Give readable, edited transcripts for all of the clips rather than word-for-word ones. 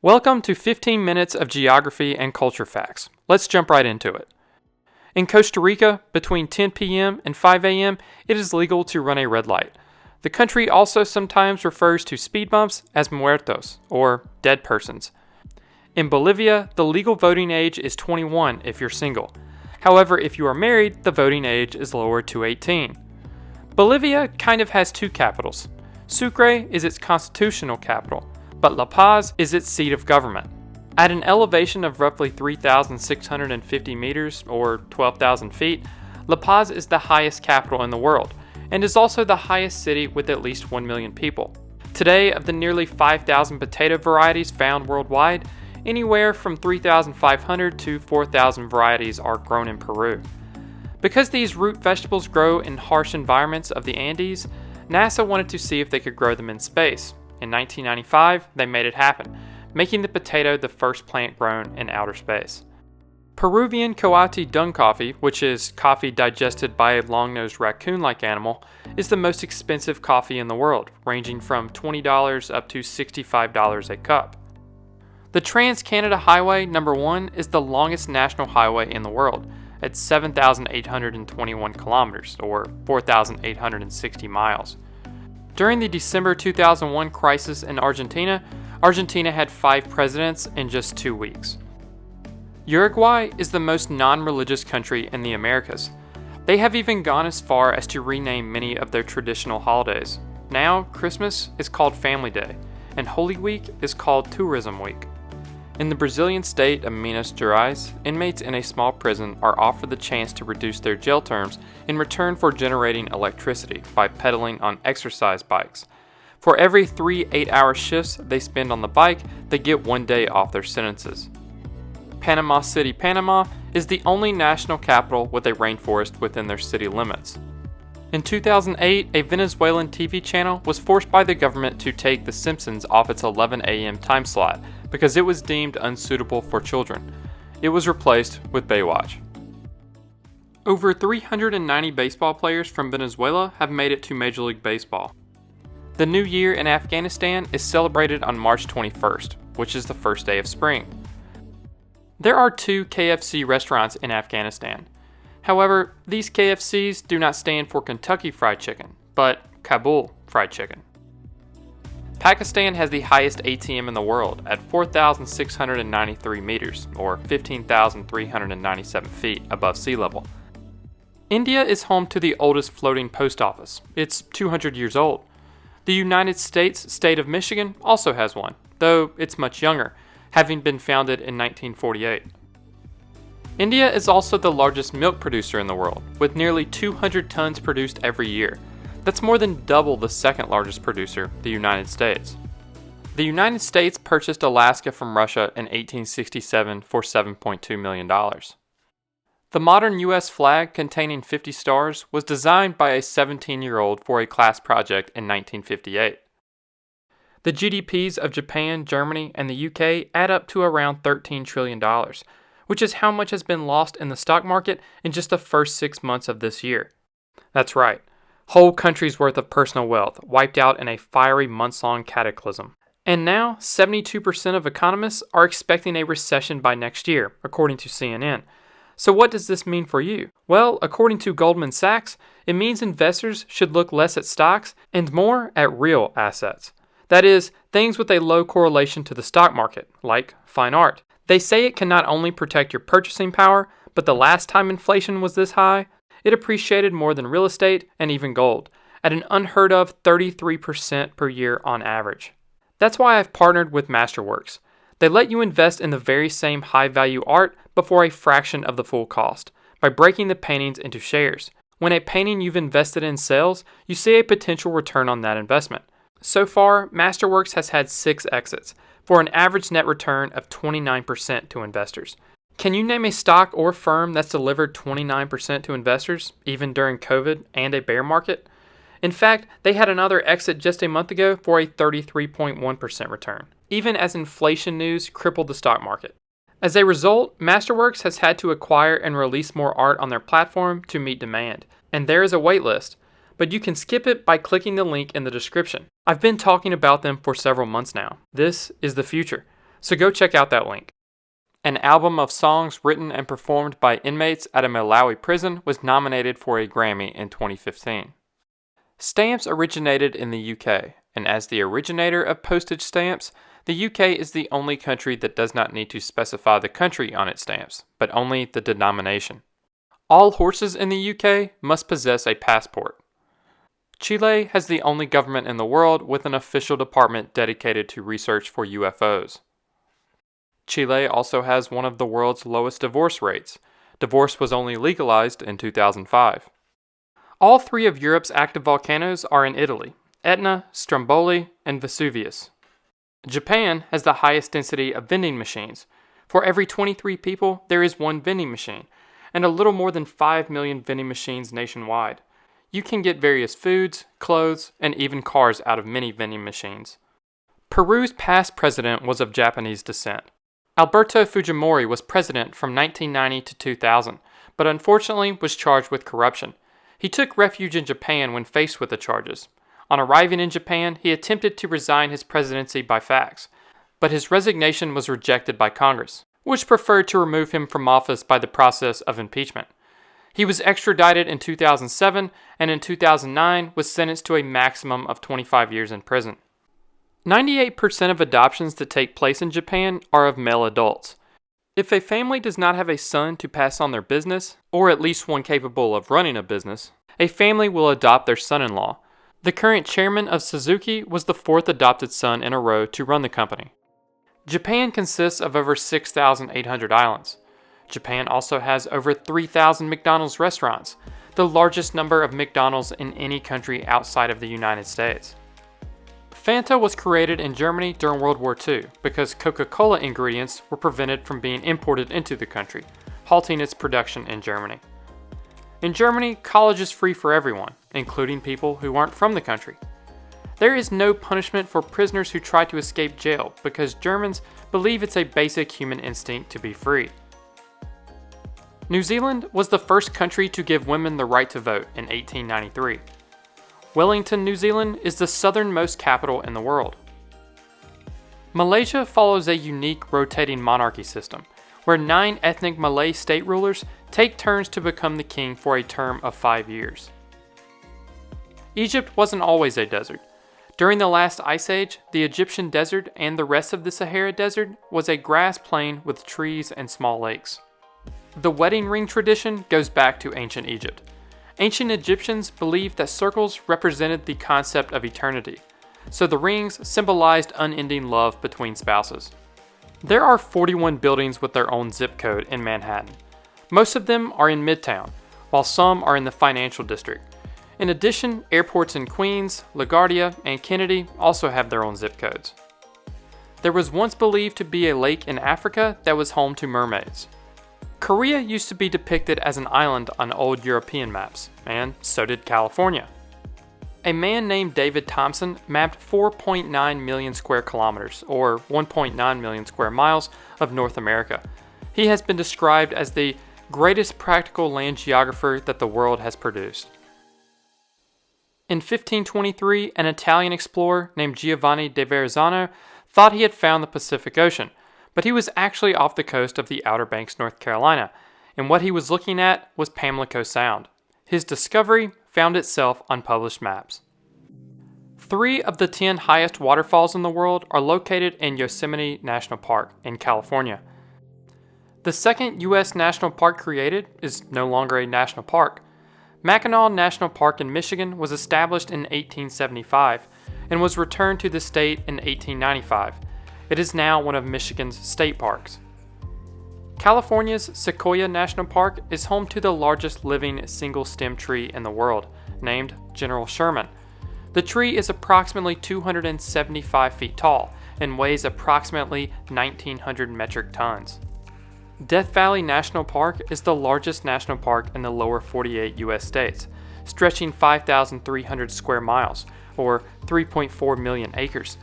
Welcome to 15 minutes of geography and culture facts. Let's jump right into it. In Costa Rica, between 10 p.m. and 5 a.m., it is legal to run a red light. The country also sometimes refers to speed bumps as muertos, or dead persons. In Bolivia, the legal voting age is 21 if you're single. However, if you are married, the voting age is lowered to 18. Bolivia kind of has two capitals. Sucre is its constitutional capital, but La Paz is its seat of government. At an elevation of roughly 3,650 meters, or 12,000 feet, La Paz is the highest capital in the world, and is also the highest city with at least 1 million people. Today, of the nearly 5,000 potato varieties found worldwide, anywhere from 3,500 to 4,000 varieties are grown in Peru. Because these root vegetables grow in harsh environments of the Andes, NASA wanted to see if they could grow them in space. In 1995, they made it happen, making the potato the first plant grown in outer space. Peruvian Kawati Dung coffee, which is coffee digested by a long-nosed raccoon-like animal, is the most expensive coffee in the world, ranging from $20 up to $65 a cup. The Trans-Canada Highway No. 1 is the longest national highway in the world, at 7,821 kilometers, or 4,860 miles. During the December 2001 crisis in Argentina, Argentina had 5 presidents in just 2 weeks. Uruguay is the most non-religious country in the Americas. They have even gone as far as to rename many of their traditional holidays. Now, Christmas is called Family Day, and Holy Week is called Tourism Week. In the Brazilian state of Minas Gerais, inmates in a small prison are offered the chance to reduce their jail terms in return for generating electricity by pedaling on exercise bikes. For every 3 8-hour shifts they spend on the bike, they get 1 day off their sentences. Panama City, Panama is the only national capital with a rainforest within their city limits. In 2008, a Venezuelan TV channel was forced by the government to take The Simpsons off its 11 a.m. time slot because it was deemed unsuitable for children. It was replaced with Baywatch. Over 390 baseball players from Venezuela have made it to Major League Baseball. The New Year in Afghanistan is celebrated on March 21st, which is the first day of spring. There are 2 KFC restaurants in Afghanistan. However, these KFCs do not stand for Kentucky Fried Chicken, but Kabul Fried Chicken. Pakistan has the highest ATM in the world at 4,693 meters, or 15,397 feet above sea level. India is home to the oldest floating post office. It's 200 years old. The United States state of Michigan also has one, though it's much younger, having been founded in 1948. India is also the largest milk producer in the world, with nearly 200 tons produced every year. That's more than double the second largest producer, the United States. The United States purchased Alaska from Russia in 1867 for $7.2 million. The modern U.S. flag containing 50 stars was designed by a 17-year-old for a class project in 1958. The GDPs of Japan, Germany, and the UK add up to around $13 trillion, which is how much has been lost in the stock market in just the first 6 months of this year. That's right, whole countries' worth of personal wealth wiped out in a fiery months-long cataclysm. And now, 72% of economists are expecting a recession by next year, according to CNN. So what does this mean for you? Well, according to Goldman Sachs, it means investors should look less at stocks and more at real assets. That is, things with a low correlation to the stock market, like fine art. They say it can not only protect your purchasing power, but the last time inflation was this high, it appreciated more than real estate and even gold, at an unheard of 33% per year on average. That's why I've partnered with Masterworks. They let you invest in the very same high-value art but for a fraction of the full cost, by breaking the paintings into shares. When a painting you've invested in sells, you see a potential return on that investment. So far, Masterworks has had 6 exits, for an average net return of 29% to investors. Can you name a stock or firm that's delivered 29% to investors, even during COVID and a bear market? In fact, they had another exit just a month ago for a 33.1% return, even as inflation news crippled the stock market. As a result, Masterworks has had to acquire and release more art on their platform to meet demand, and there is a wait list. But you can skip it by clicking the link in the description. I've been talking about them for several months now. This is the future. So go check out that link. An album of songs written and performed by inmates at a Malawi prison was nominated for a Grammy in 2015. Stamps originated in the UK, and as the originator of postage stamps, the UK is the only country that does not need to specify the country on its stamps, but only the denomination. All horses in the UK must possess a passport. Chile has the only government in the world with an official department dedicated to research for UFOs. Chile also has one of the world's lowest divorce rates. Divorce was only legalized in 2005. All three of Europe's active volcanoes are in Italy: Etna, Stromboli, and Vesuvius. Japan has the highest density of vending machines. For every 23 people, there is one vending machine, and a little more than 5 million vending machines nationwide. You can get various foods, clothes, and even cars out of many vending machines. Peru's past president was of Japanese descent. Alberto Fujimori was president from 1990 to 2000, but unfortunately was charged with corruption. He took refuge in Japan when faced with the charges. On arriving in Japan, he attempted to resign his presidency by fax, but his resignation was rejected by Congress, which preferred to remove him from office by the process of impeachment. He was extradited in 2007 and in 2009 was sentenced to a maximum of 25 years in prison. 98% of adoptions that take place in Japan are of male adults. If a family does not have a son to pass on their business, or at least one capable of running a business, a family will adopt their son-in-law. The current chairman of Suzuki was the fourth adopted son in a row to run the company. Japan consists of over 6,800 islands. Japan also has over 3,000 McDonald's restaurants, the largest number of McDonald's in any country outside of the United States. Fanta was created in Germany during World War II because Coca-Cola ingredients were prevented from being imported into the country, halting its production in Germany. In Germany, college is free for everyone, including people who aren't from the country. There is no punishment for prisoners who try to escape jail because Germans believe it's a basic human instinct to be free. New Zealand was the first country to give women the right to vote in 1893. Wellington, New Zealand is the southernmost capital in the world. Malaysia follows a unique rotating monarchy system, where 9 ethnic Malay state rulers take turns to become the king for a term of 5 years. Egypt wasn't always a desert. During the last ice age, the Egyptian desert and the rest of the Sahara Desert was a grass plain with trees and small lakes. The wedding ring tradition goes back to ancient Egypt. Ancient Egyptians believed that circles represented the concept of eternity, so the rings symbolized unending love between spouses. There are 41 buildings with their own zip code in Manhattan. Most of them are in Midtown, while some are in the financial district. In addition, airports in Queens, LaGuardia, and Kennedy also have their own zip codes. There was once believed to be a lake in Africa that was home to mermaids. Korea used to be depicted as an island on old European maps, and so did California. A man named David Thompson mapped 4.9 million square kilometers, or 1.9 million square miles, of North America. He has been described as the greatest practical land geographer that the world has produced. In 1523, an Italian explorer named Giovanni de Verrazzano thought he had found the Pacific Ocean, but he was actually off the coast of the Outer Banks, North Carolina, and what he was looking at was Pamlico Sound. His discovery found itself on published maps. 3 of the 10 highest waterfalls in the world are located in Yosemite National Park in California. The second U.S. national park created is no longer a national park. Mackinac National Park in Michigan was established in 1875 and was returned to the state in 1895. It is now one of Michigan's state parks. California's Sequoia National Park is home to the largest living single-stem tree in the world, named General Sherman. The tree is approximately 275 feet tall and weighs approximately 1,900 metric tons. Death Valley National Park is the largest national park in the lower 48 U.S. states, stretching 5,300 square miles, or 3.4 million acres.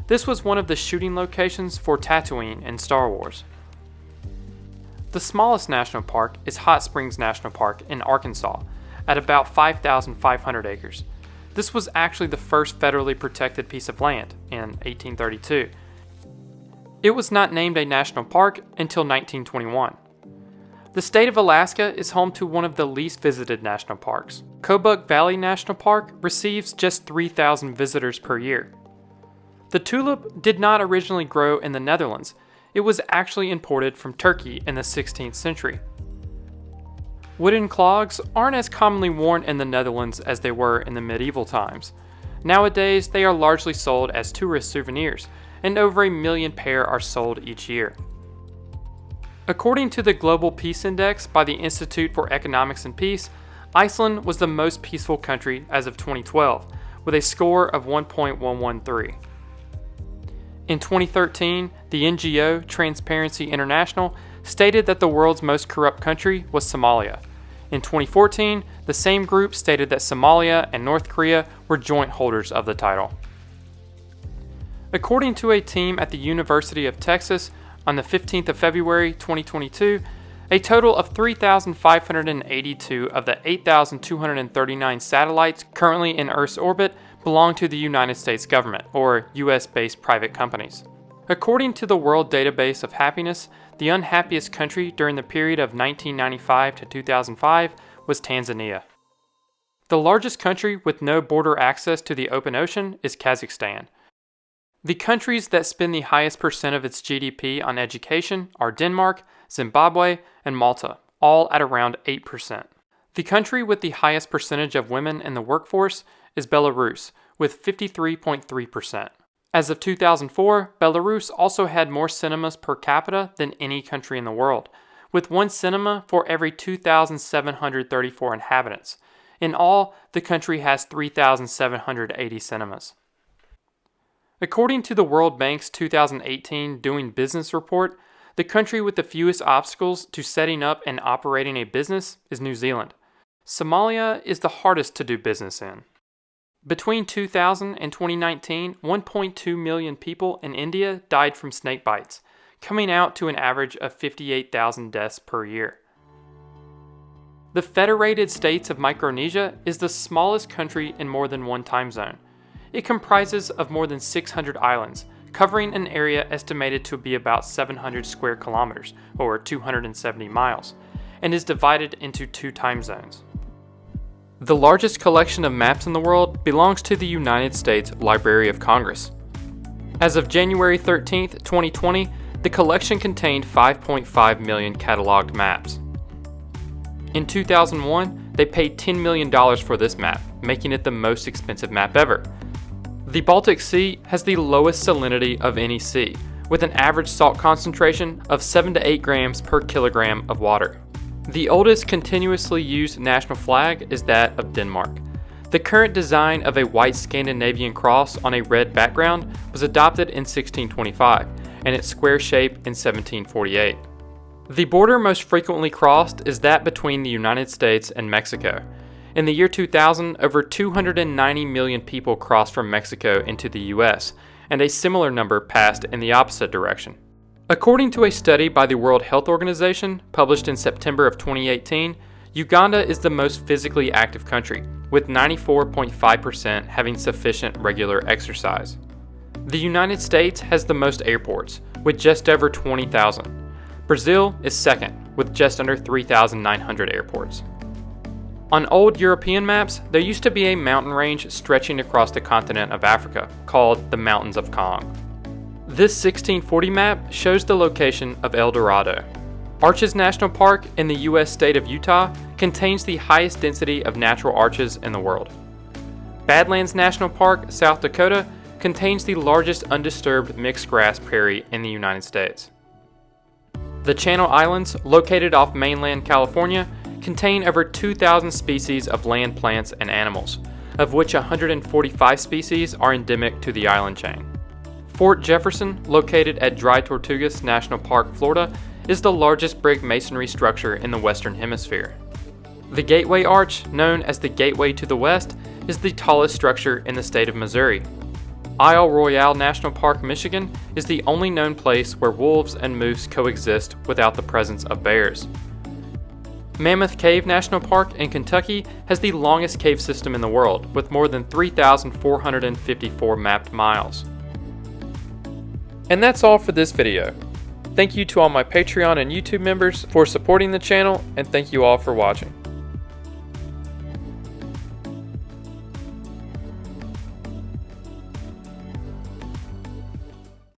This was one of the shooting locations for Tatooine in Star Wars. The smallest national park is Hot Springs National Park in Arkansas, at about 5,500 acres. This was actually the first federally protected piece of land in 1832. It was not named a national park until 1921. The state of Alaska is home to one of the least visited national parks. Kobuk Valley National Park receives just 3,000 visitors per year. The tulip did not originally grow in the Netherlands. It was actually imported from Turkey in the 16th century. Wooden clogs aren't as commonly worn in the Netherlands as they were in the medieval times. Nowadays, they are largely sold as tourist souvenirs, and over 1 million pair are sold each year. According to the Global Peace Index by the Institute for Economics and Peace, Iceland was the most peaceful country as of 2012, with a score of 1.113. In 2013, the NGO Transparency International stated that the world's most corrupt country was Somalia. In 2014, the same group stated that Somalia and North Korea were joint holders of the title. According to a team at the University of Texas, on the 15th of February 2022, a total of 3,582 of the 8,239 satellites currently in Earth's orbit belong to the United States government, or US-based private companies. According to the World Database of Happiness, the unhappiest country during the period of 1995 to 2005 was Tanzania. The largest country with no border access to the open ocean is Kazakhstan. The countries that spend the highest percent of its GDP on education are Denmark, Zimbabwe, and Malta, all at around 8%. The country with the highest percentage of women in the workforce is Belarus, with 53.3%. As of 2004, Belarus also had more cinemas per capita than any country in the world, with one cinema for every 2,734 inhabitants. In all, the country has 3,780 cinemas. According to the World Bank's 2018 Doing Business report, the country with the fewest obstacles to setting up and operating a business is New Zealand. Somalia is the hardest to do business in. Between 2000 and 2019, 1.2 million people in India died from snake bites, coming out to an average of 58,000 deaths per year. The Federated States of Micronesia is the smallest country in more than one time zone. It comprises of more than 600 islands, covering an area estimated to be about 700 square kilometers, or 270 miles, and is divided into 2 time zones. The largest collection of maps in the world belongs to the United States Library of Congress. As of January 13, 2020, the collection contained 5.5 million cataloged maps. In 2001, they paid $10 million for this map, making it the most expensive map ever. The Baltic Sea has the lowest salinity of any sea, with an average salt concentration of 7 to 8 grams per kilogram of water. The oldest continuously used national flag is that of Denmark. The current design of a white Scandinavian cross on a red background was adopted in 1625, and its square shape in 1748. The border most frequently crossed is that between the United States and Mexico. In the year 2000, over 290 million people crossed from Mexico into the US, and a similar number passed in the opposite direction. According to a study by the World Health Organization, published in September of 2018, Uganda is the most physically active country, with 94.5% having sufficient regular exercise. The United States has the most airports, with just over 20,000. Brazil is second, with just under 3,900 airports. On old European maps, there used to be a mountain range stretching across the continent of Africa, called the Mountains of Kong. This 1640 map shows the location of El Dorado. Arches National Park in the U.S. state of Utah contains the highest density of natural arches in the world. Badlands National Park, South Dakota, contains the largest undisturbed mixed grass prairie in the United States. The Channel Islands, located off mainland California, contain over 2,000 species of land plants and animals, of which 145 species are endemic to the island chain. Fort Jefferson, located at Dry Tortugas National Park, Florida, is the largest brick masonry structure in the Western Hemisphere. The Gateway Arch, known as the Gateway to the West, is the tallest structure in the state of Missouri. Isle Royale National Park, Michigan, is the only known place where wolves and moose coexist without the presence of bears. Mammoth Cave National Park in Kentucky has the longest cave system in the world, with more than 3,454 mapped miles. And that's all for this video. Thank you to all my Patreon and YouTube members for supporting the channel, and thank you all for watching.